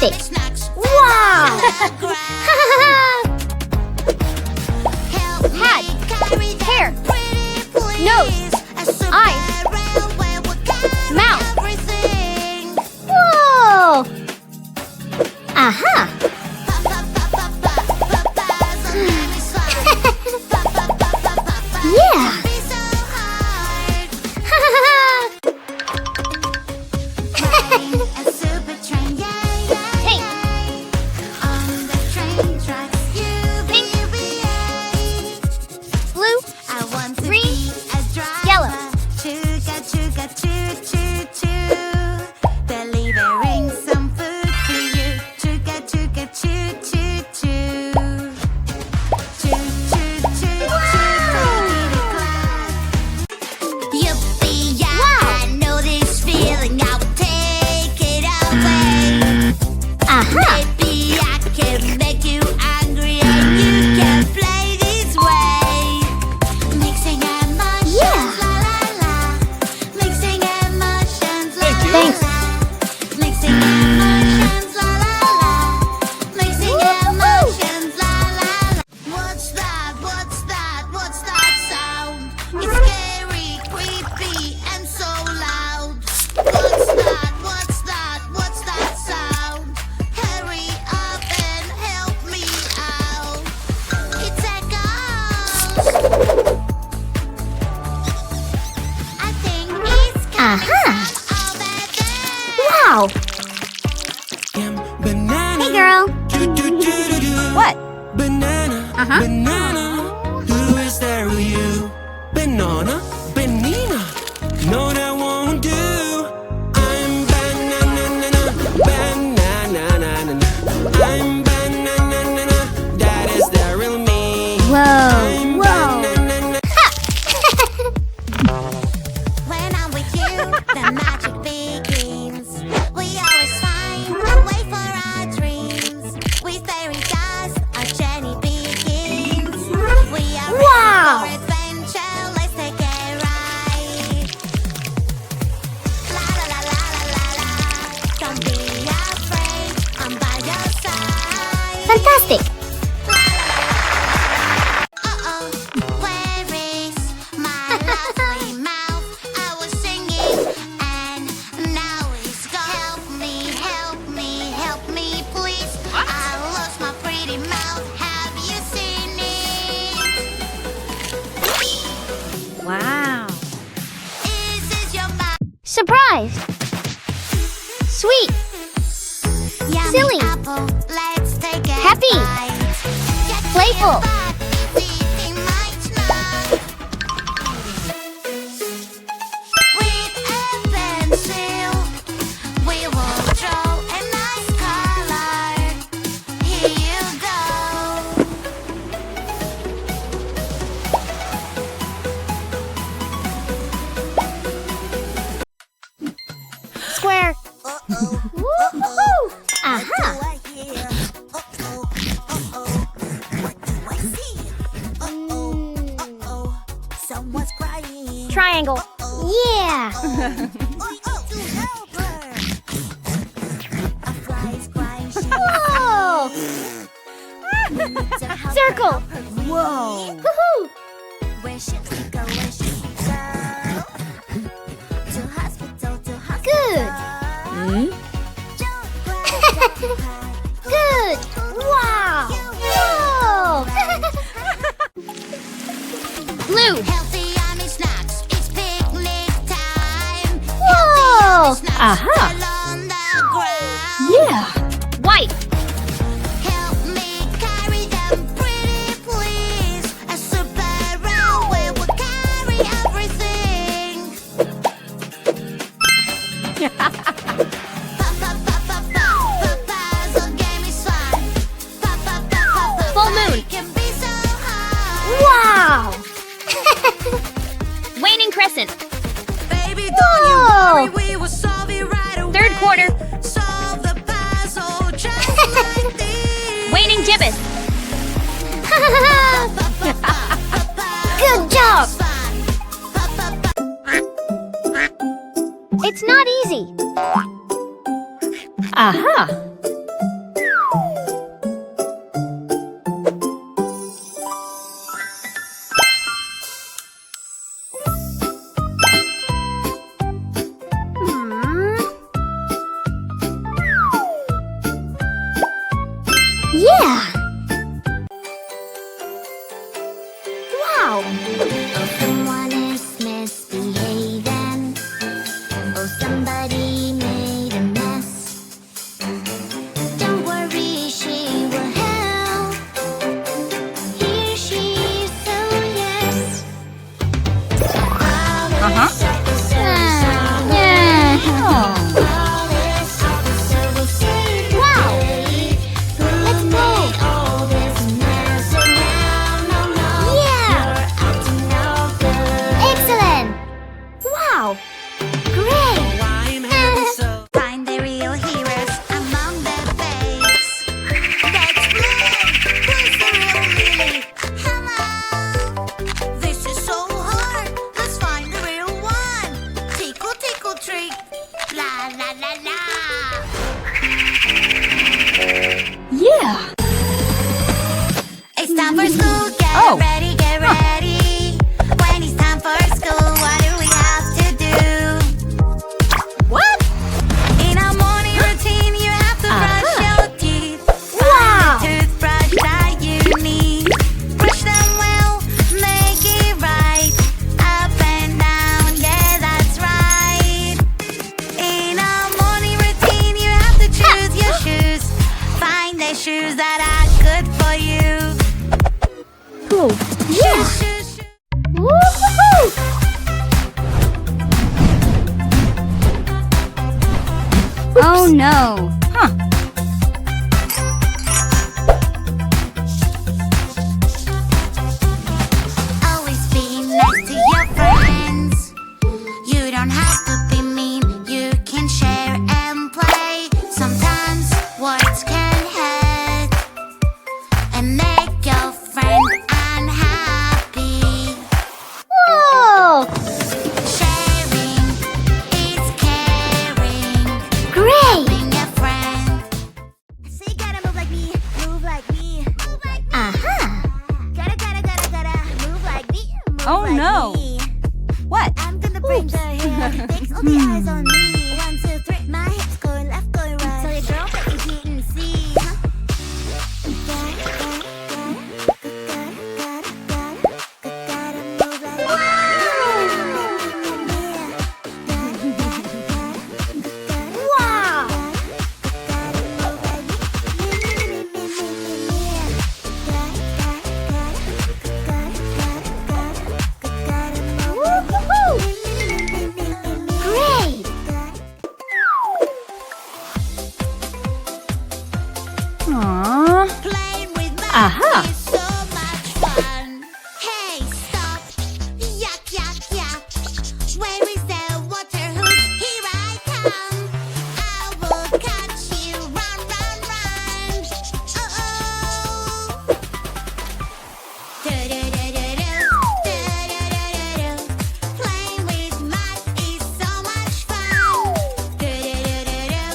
Fantastic! Wow! Head, hair, nose, eyes, mouth. Whoa! Aha! Yeah! Wow! Hey, girl. What? Banana. Banana. Who is there with you? Banana. Banana. No, that won't do. I'm banana. Banana. I'm banana. That is the real me. Whoa! Whoa! When I'm with you, the magic begins. We always find a way for our dreams. With fairy dust, our journey begins. We are Wow! ready for adventure. Let's take a ride. La la la la la la la. Don't be afraid. I'm by your side. Fantastic! Where is my lovely mouth? I was singing and now it's gone. Help me, please. I lost my pretty mouth. Have you seen it? Wow! Is this your mouth? Surprise! Sweet! Yummy Silly. apple. Let's take a Happy. bite. Get to Playful. your body, eating my snack. With a pencil, we will draw a nice color. Here you go. Square! Woo-hoo! Aha! I hear? What do I see? Someone's crying. Triangle! Yeah! To help her. A fly is crying. She Whoa! needs to help Circle! her. Whoa! Woohoo! Where should we go? Where should we go? To hospital, to hospital. Good! Don't cry, don't cry. Good! Wow! Whoa! Blue! Healthy yummy snacks. It's picnic time. Whoa! Snacks Aha! along the ground. Yeah! White! Help me carry them, pretty please. A super railway will carry everything. Puzzle game is fun. Full moon. It can be so hard. Wow! Waning crescent! Baby, don't Whoa. you worry, we will solve it right away. Third quarter. Solve the puzzle just like this. Waning gibbous! Good job! It's not easy. Aha! Wow! Let's move! Yeah! Excellent! Wow! Great! Find the real heroes among the fakes. Let's play! Who's the real Lily? Hello! This is so hard. Let's find the real one. Tickle, tickle, trick. La, la, la, la. Yeah. It's time for school. Get ready, get ready. When it's time for school, what do we have to do? What? In a morning routine, you have to brush your teeth. Wow! Find the toothbrush that you need. Brush them well, make it right. Up and down, yeah, that's right. In a morning routine, you have to choose your shoes. Find the shoes that are good for you. Cool! Shoes, shoes, shoes. Woo-hoo-hoo! Oh no. Huh. Always be nice to your friends. You don't have to be mean. You can share and play. Sometimes words can hurt and make your friend unhappy. Whoa! Sharing is caring. Great! Being a friend. So you gotta move like me. Move like me. Move like me. Aha! Gotta move like me. Move Oh, like no. me. What? I'm gonna bring the hair. Fix all the eyes on me. 1, 2, 3. My hips going left, going right. Tell your girl that you didn't see. Gotta move like Wow! Woo-hoo-hoo! Great! Aww. Playing with my Aha. is so much fun. Hey, stop. Yuck, yuck, yuck. Where is the water hose? Here I come. I will catch you. Run, run, run. Uh-oh. Do-do-do-do-do. Do-do-do-do-do. Playing with mud is so much fun. Do-do-do-do-do.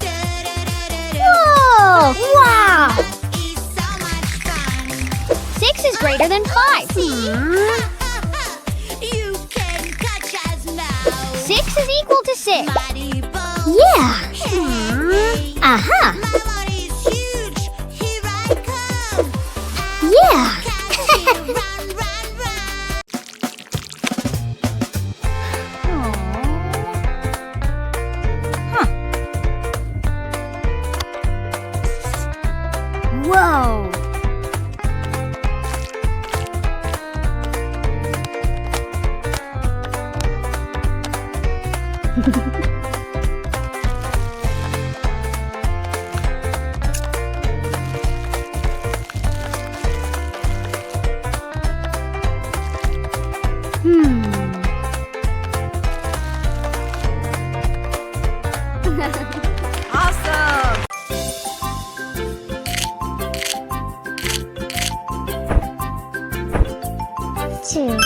Do-do-do-do-do. Whoa! Wow! Is so much fun. 6 is greater than 5. You can catch us now. 6 is equal to 6. Mighty boat. Yeah! Hey, Aha! my body's huge. Here I come. Yeah! Catch you. Run, run, run. Whoa. Awesome. 2.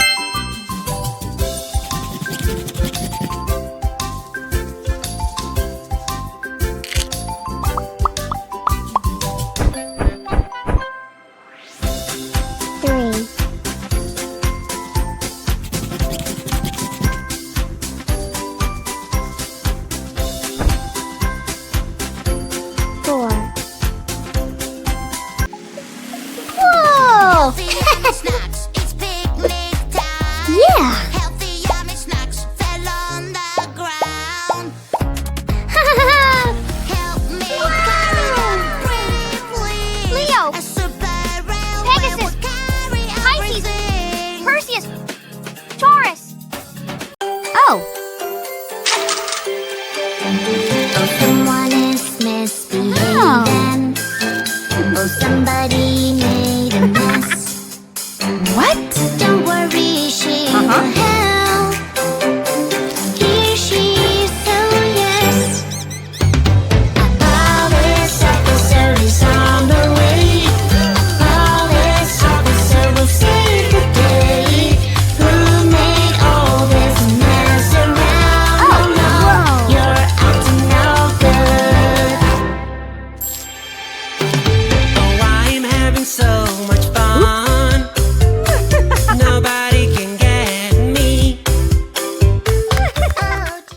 Oh, the